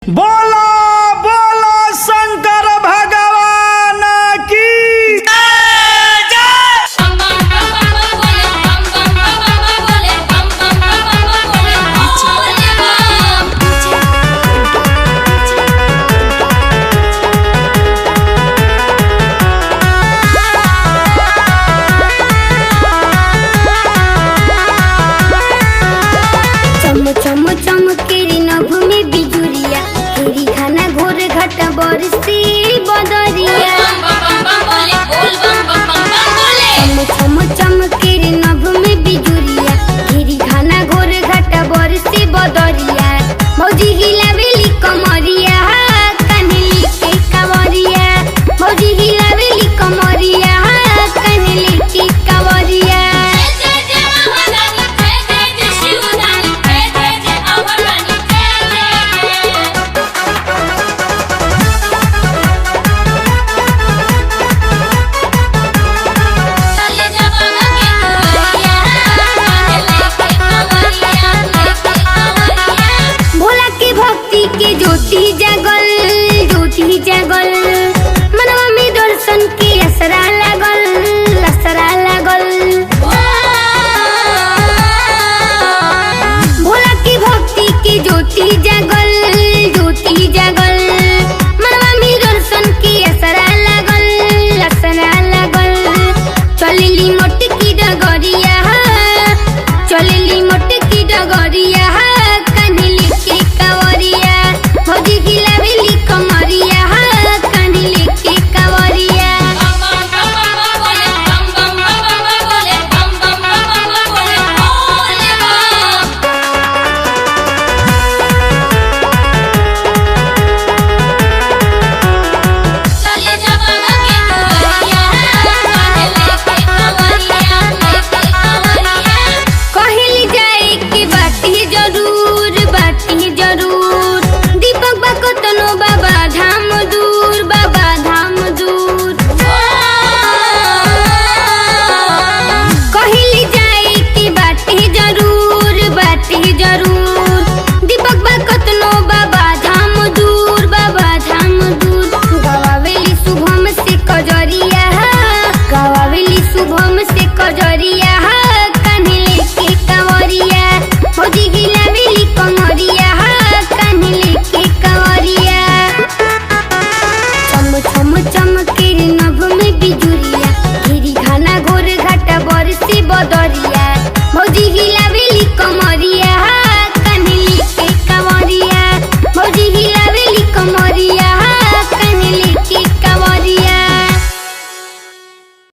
बोलो बोलो शंकर भगवान की चम चमके नभ में बिजुरिया तेरी खाना घोर घट बरसी बदरिया चम चमके नभ में बिजुरिया तेरी खाना घोर घट बरसी बदरिया मौजी हिलावेली कमरिया कन्हली के कवरिया मौजी हिलावेली कमरिया कन्हली के कवरिया भोला के भक्ति के ज्योति जगल